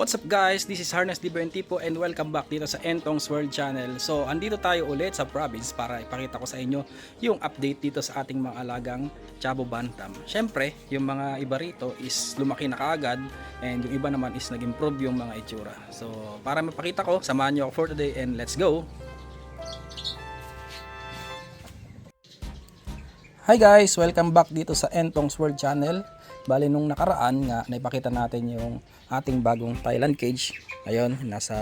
What's up guys, this is Harness Dibentipo and welcome back dito sa Entong's World Channel. So andito tayo ulit sa province para ipakita ko sa inyo yung update dito sa ating mga alagang Chavo Bantam. Syempre, yung mga iba rito is lumaki na kaagad and yung iba naman is nag-improve yung mga itsura. So para mapakita ko, samahan nyo ako for today and let's go! Hi guys, welcome back dito sa Entong's World Channel. Bali nung nakaraan nga naipakita natin yung ating bagong Thailand cage. Ayun, nasa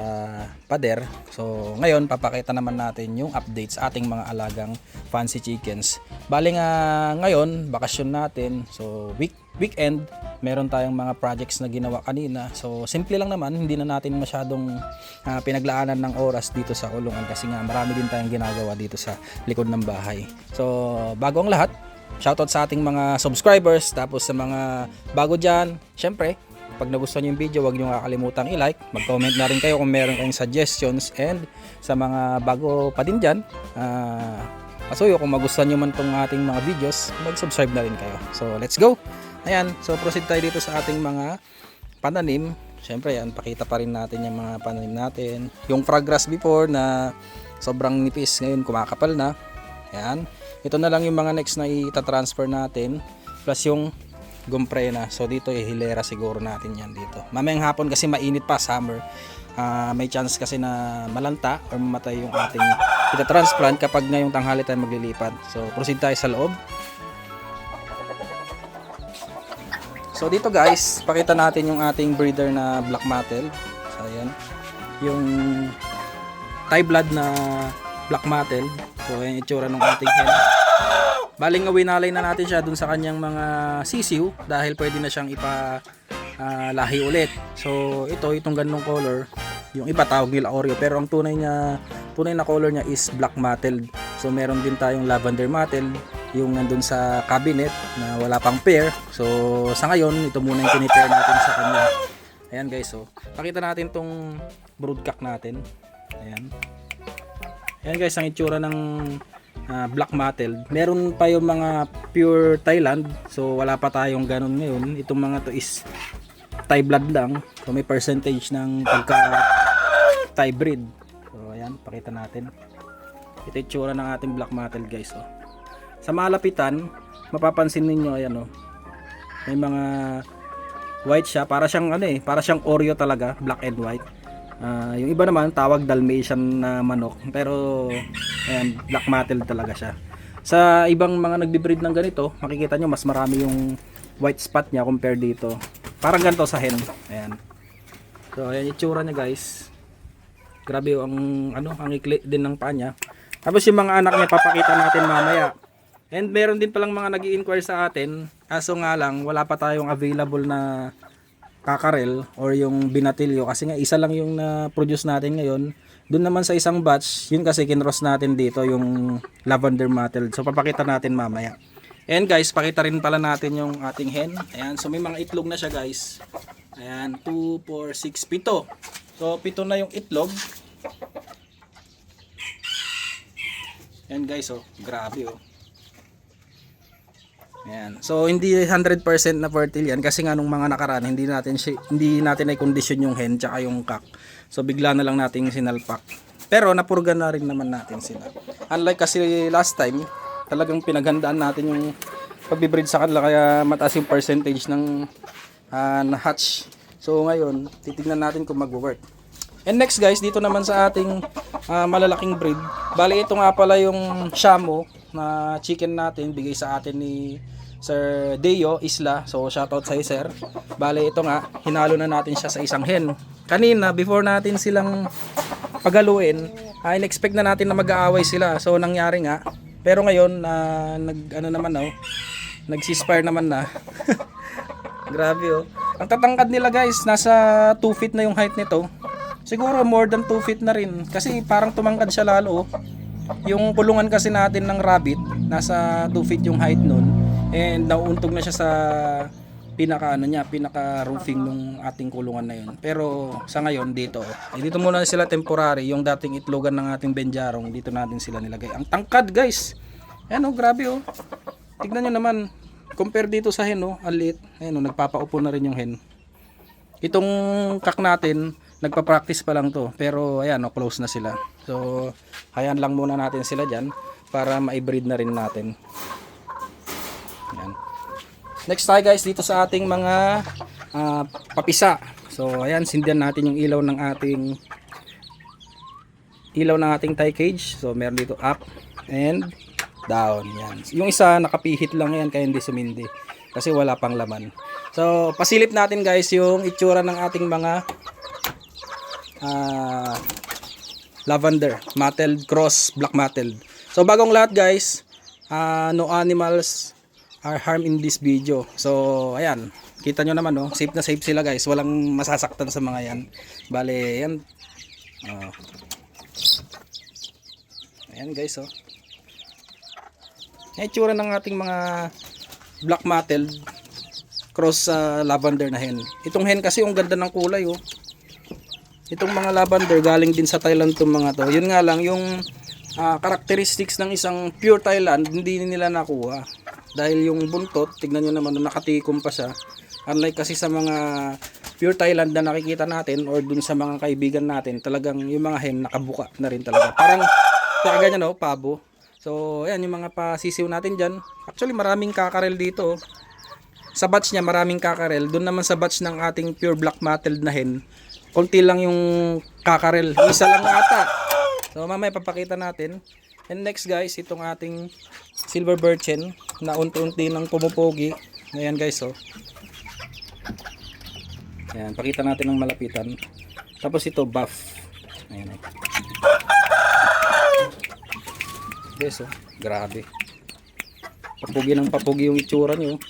pader. So ngayon papakita naman natin yung updates sa ating mga alagang fancy chickens. Bali nga ngayon bakasyon natin. So weekend meron tayong mga projects na ginawa kanina. So simple lang naman, hindi na natin masyadong pinaglaanan ng oras dito sa kulungan kasi nga marami din tayong ginagawa dito sa likod ng bahay. So bago ang lahat, shoutout sa ating mga subscribers, tapos sa mga bago dyan, syempre, pag nagustuhan nyo yung video, huwag nyo kakalimutan i-like, mag-comment na rin kayo kung meron kayong suggestions, and sa mga bago pa din dyan, pasuyo kung magustuhan nyo man tong ating mga videos, mag-subscribe na rin kayo. So, let's go! Ayan, so proceed tayo dito sa ating mga pananim. Syempre, yan, pakita pa rin natin yung mga pananim natin. Yung frog grass before na sobrang nipis, ngayon kumakapal na. Ayan. Ito na lang yung mga next na ita-transfer natin plus yung gomprena. So dito hilera siguro natin yan dito. Mamayang hapon kasi mainit pa, summer. May chance kasi na malanta or mamatay yung ating ita-transplant kapag ngayong tanghali tayo maglilipat. So proceed tayo sa loob. So dito guys, pakita natin yung ating breeder na black mattel. So ayan. Yung Thai blood na black mattel. So ayan itsura ng ating hen. Baling nga winalay na natin siya dun sa kanyang mga sisiw dahil pwede na siyang lahi ulit. So itong ganung color, yung iba tawag nila Oreo, pero ang tunay na color niya is black mattel. So meron din tayong lavender mattel, yung nandun sa cabinet na wala pang pair. So sa ngayon ito muna yung pinipair natin sa kanya. Ayan guys, so pakita natin tong broodcock natin. Ayan guys, ang itsura ng black mattel. Meron pa yung mga pure Thailand. So wala pa tayong ganun ngayon. Itong mga to is Thai blood lang. So may percentage ng pagka Thai breed. So ayan, pakita natin. Ito itsura ng ating black mattel guys. Oh. Sa malapitan, mapapansin niyo ayan oh. May mga white siya, para siyang para siyang Oreo talaga, black and white. Yung iba naman tawag Dalmatian na manok, pero ayan, black mattel talaga siya. Sa ibang mga nagbi-breed ng ganito, makikita nyo mas marami yung white spot niya compare dito. Parang ganito sa hen. Ayan. So ayan itsura niya guys. Grabe ang ikli din ng paa niya. Tapos yung mga anak niya papakita natin mamaya. And meron din palang mga nag-i-inquire sa atin, kaso nga lang wala pa tayong available na kakarel or yung binatilyo kasi nga isa lang yung na-produce natin ngayon. Doon naman sa isang batch, yun kasi kinross natin dito yung lavender mattel. So papakita natin mamaya. And guys, pakita rin pala natin yung ating hen. Ayan, so may mga itlog na siya guys. Ayan, 2, 4, 6, 7. So 7 na yung itlog. Ayan guys, oh, grabe oh. Ayan. So hindi 100% na fertile yan kasi nga nung mga nakaraan hindi natin ay condition yung hen tsaka yung cock. So bigla na lang nating sinalpak. Pero napurgan na rin naman natin sila. Unlike kasi last time, talagang pinaghandaan natin yung pag-breed sa kanila kaya mataas yung percentage ng na-hatch. So ngayon, titignan natin kung mag-work. And next guys, dito naman sa ating malalaking breed. Bali ito nga pala yung Shamo na chicken natin, bigay sa atin ni Sir Deo Isla. So shoutout sa sir. Bale ito nga, hinalo na natin siya sa isang hen. Kanina before natin silang pagaluin, in-expect na natin na mag-aaway sila. So nangyari nga. Pero ngayon nag-ceasefire naman na. Grabe oh. Ang tatangkad nila guys, nasa 2 feet na yung height nito. Siguro more than 2 feet na rin kasi parang tumangkad siya lalo. Yung kulungan kasi natin ng rabbit, nasa 2 feet yung height nun. And nauuntog na siya sa pinaka roofing nung ating kulungan na yun. Pero sa ngayon dito muna sila temporary. Yung dating itlogan ng ating benjarong, dito natin sila nilagay. Ang tangkad guys. Ayan oh, grabe oh. Tignan nyo naman, compare dito sa hen oh, ang liit. Ayan oh, nagpapaupo na rin yung hen. Itong kak natin, nagpa-practice pa lang to. Pero ayan, oh, close na sila. So, hayaan lang muna natin sila dyan para ma-breed na rin natin. Ayan. Next tayo guys dito sa ating mga papisa. So, ayan, sindihan natin yung ilaw ng ating tie cage. So, meron dito up and down. Yan. Yung isa nakapihit lang yan kaya hindi sumindi kasi wala pang laman. So pasilip natin guys yung itsura ng ating mga lavender mottled cross black mottled. So bagong lahat guys, no animals are harmed in this video. So ayan, kita nyo naman, no? Safe na safe sila guys, walang masasaktan sa mga yan. Bale yan, ayan guys, oh. Yung itsura ng ating mga black mottled cross lavender na hen. Itong hen kasi yung ganda ng kulay, oh. Itong mga lavender galing din sa Thailand tong mga to. Yun nga lang yung characteristics ng isang pure Thailand hindi nila nakuha. Dahil yung buntot, tignan nyo naman, nakatikom pa siya. Unlike kasi sa mga pure Thailand na nakikita natin or dun sa mga kaibigan natin, talagang yung mga hen nakabuka na rin talaga. Parang ganyan, oh, pabo. So, ayan yung mga pasisiw natin dyan. Actually, maraming kakarel dito. Sa batch niya, maraming kakarel. Doon naman sa batch ng ating pure black mottled na hen, konti lang yung kakarel. Isa lang ata. So, mamaya papakita natin. And next guys, itong ating silver birchen na unti-unti nang pumupogi. Ayan guys, oh. Ayan, pakita natin ng malapitan. Tapos ito, buff. Ayan, oh. Yes, oh, grabe. Papugi ng papugi yung itsura nyo.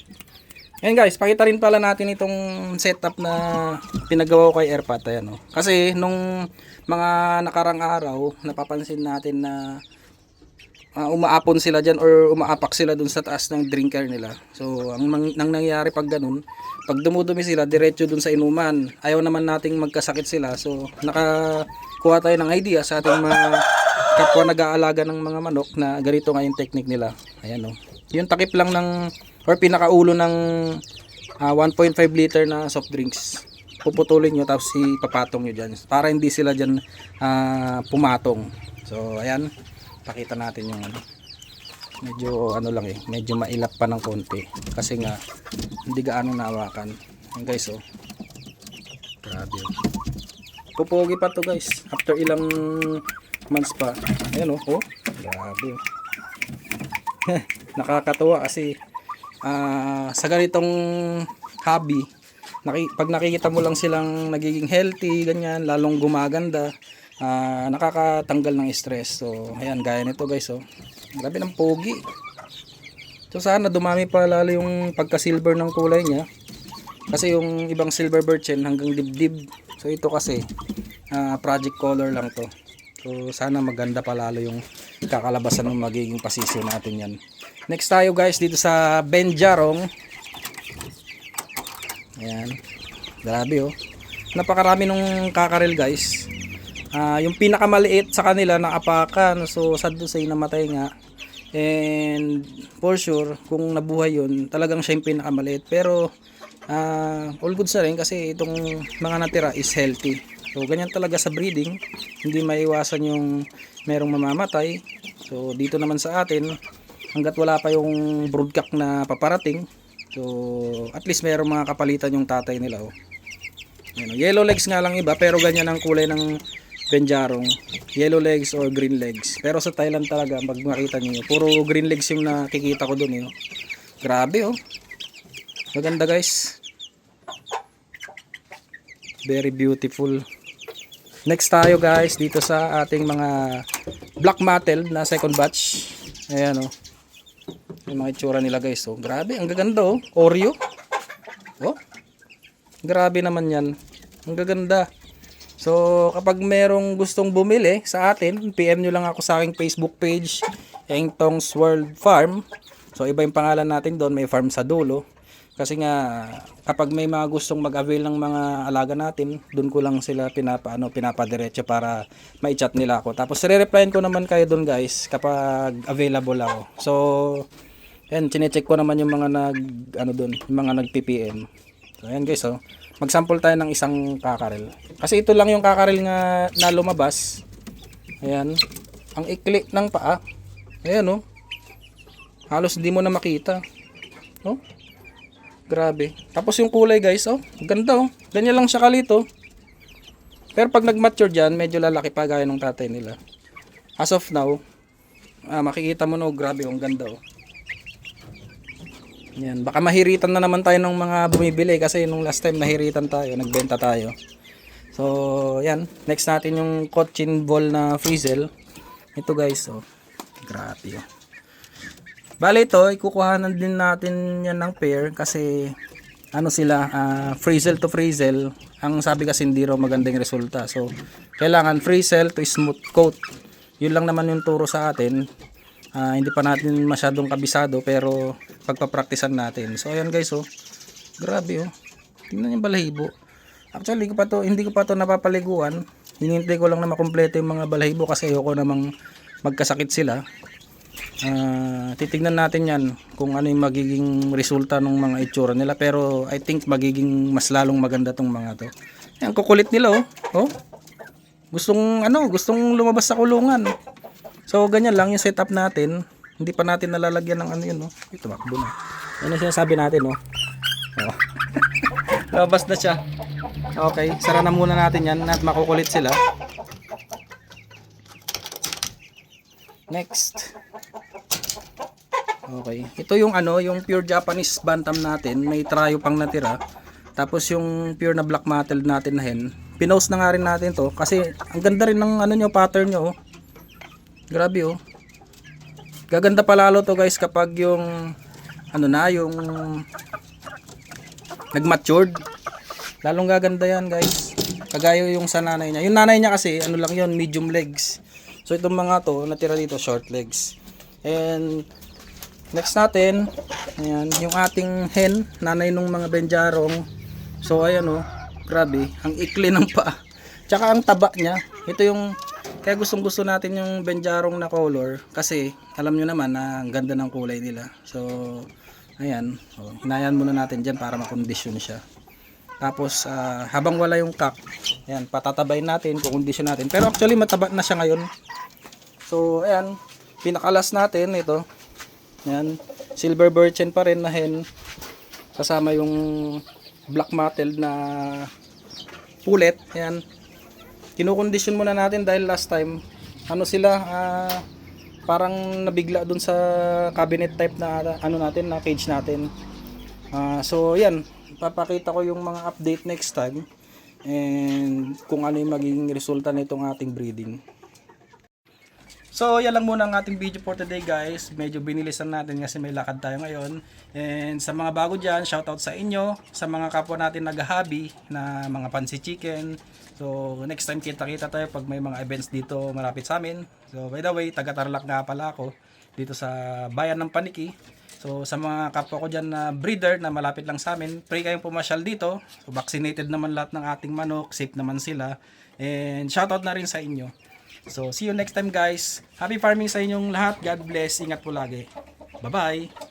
Ayan guys, pakita rin pala natin itong setup na pinagawa ko kay Airpat. Ayan, oh. Kasi nung mga nakarang araw, napapansin natin na umaapon sila dyan or umaapak sila dun sa taas ng drinker nila. So, ang nangyayari pag ganun, pag dumudumi sila, diretso dun sa inuman. Ayaw naman nating magkasakit sila. So, nakakuha tayo ng idea sa ating mga kapwa nag-aalaga ng mga manok na ganito nga yung technique nila. Ayan, oh. Yung takip lang ng or pinakaulo ng 1.5 liter na soft drinks. Puputulin nyo tapos ipapatong nyo dyan para hindi sila dyan pumatong. So ayan, pakita natin yung medyo ano lang, medyo mailap pa ng konti kasi nga hindi gaano nahawakan. Ayan guys, oh, grabe, pupugi pa to guys after ilang months pa. Ayan, oh, oh, grabe. Nakakatuwa kasi sa ganitong hobby, pag nakikita mo lang silang nagiging healthy, ganyan, lalong gumaganda, nakakatanggal ng stress. So ayan, gaya nito guys, oh, grabe ng pogi. So sana dumami pa lalo yung pagka silver ng kulay niya, kasi yung ibang silver birchen hanggang dibdib. So ito kasi project color lang to. So sana maganda pa lalo yung kakalabasan ng magiging pasisyo natin yan. Next tayo guys dito sa Benjarong. Ayan, grabe, oh, napakarami nung kakarel guys. Yung pinakamaliit sa kanila naapakan, so sad to say namatay nga. And for sure kung nabuhay yun, talagang siya yung pinakamaliit. Pero all goods na rin kasi itong mga natira is healthy. So ganyan talaga sa breeding, hindi maiwasan yung merong mamamatay. So dito naman sa atin, hanggat wala pa yung broodcock na paparating, so at least merong mga kapalitan yung tatay nila, oh. Yan, oh. Yellow legs nga lang iba, pero ganyan ang kulay ng Benjarong, yellow legs or green legs. Pero sa Thailand talaga, pag makita niyo, puro green legs yung nakikita ko dun, oh. Grabe, oh, maganda guys, very beautiful. Next tayo guys dito sa ating mga black mottled na second batch. Ayan, oh, yung mga itsura nila guys, oh, grabe, ang gaganda, oh, Oreo, oh, grabe naman yan, ang gaganda. So kapag merong gustong bumili sa atin, PM nyo lang ako sa aking Facebook page, Engtong's World Farm. So iba yung pangalan natin doon, may farm sa dulo. Kasi nga kapag may mga gustong mag-avail ng mga alaga natin, doon ko lang sila pinapadiretso para ma-chat nila ako. Tapos re-replyan ko naman kayo doon guys kapag available ako. So yan, chine-check ko naman yung mga doon, yung mga nag-PPM. So ayan guys, oh, Magsample tayo ng isang kakarel. Kasi ito lang yung kakarel nga na lumabas. Ayan. Ang ikli ng paa. Ayan oh. Halos hindi mo na makita. Oh. Grabe. Tapos yung kulay guys, oh. Ganda oh. Ganyan lang siya kalito. Pero pag nag-mature dyan, medyo lalaki pa gaya ng tatay nila. As of now, makikita mo no, grabe, ang ganda oh. Yan, baka mahiritan na naman tayo ng mga bumibili kasi nung last time nahiritan tayo, nagbenta tayo. So, yan, next natin yung Cochin Ball na Frizzle. Ito guys, oh. Grabe oh. Bale ito, ikukuhanan din natin yan ng pair kasi ano sila, Frizzle to Frizzle. Ang sabi kasi hindi raw magandang resulta. So, kailangan Frizzle to smooth coat. Yun lang naman yung turo sa atin. Hindi pa natin masyadong kabisado pero pagpapraktisan natin. So ayan guys oh. Grabe oh. Tingnan yung balahibo. Actually hindi ko pa to napapaliguan. Hinihintay ko lang na makumpleto yung mga balahibo kasi ayoko namang magkasakit sila. Titignan natin yan kung ano yung magiging resulta ng mga itsura nila, pero I think magiging mas lalong maganda tong mga to. Yan, kukulit nila oh. Oh. Gustong lumabas sa kulungan. So ganyan lang yung setup natin. Hindi pa natin nalalagyan ng ano yun, no? Ito makbo na. Yan ang sinasabi natin, no? Oh. Labas na siya. Okay, sara na muna natin yan at makukulit sila. Next. Okay. Ito yung yung pure Japanese bantam natin. May tryo pang natira. Tapos yung pure na black mattled natin na hen. Pinost na nga rin natin to kasi ang ganda rin ng pattern nyo, oh. Grabe oh. Gaganda pa lalo to guys kapag yung yung nag-matured. Lalong gaganda yan guys. Kagaya yung sa nanay niya. Yung nanay niya kasi lang yon, medium legs. So itong mga to natira dito short legs. And next natin, ayan, yung ating hen, nanay nung mga benjarong. So ayan oh, grabe, ang ikli ng paa. Tsaka ang taba niya. Ito yung kaya gustong gusto natin yung benjarong na color kasi alam nyo naman na ang ganda ng kulay nila. So ayan, hinayan muna natin dyan para makondisyon siya. Tapos habang wala yung cock, ayan, patatabayin natin, kukondisyon natin. Pero actually mataba na siya ngayon. So ayan, pinakalas natin ito. Ayan, silver birchen pa rin na hen. Kasama yung black mattled na pulet. Ayan, kinukondisyon muna natin dahil last time sila parang nabigla dun sa cabinet type na natin, na cage natin. So yan, papakita ko yung mga update next time and kung ano yung magiging resulta nitong ating breeding. So yan lang muna ang ating video for today guys. Medyo binilisan natin kasi may lakad tayo ngayon. And sa mga bago dyan, shoutout sa inyo. Sa mga kapwa natin nag-hobby na mga pansi chicken. So next time kita-kita tayo pag may mga events dito malapit sa amin. So by the way, taga Tarlac nga pala ako dito sa bayan ng Paniki. So sa mga kapwa ko dyan na breeder na malapit lang sa amin, pray kayong pumasyal dito. So vaccinated naman lahat ng ating manok, safe naman sila. And shoutout na rin sa inyo. So see you next time guys. Happy farming sa inyong lahat. God bless. Ingat po lagi. Bye bye.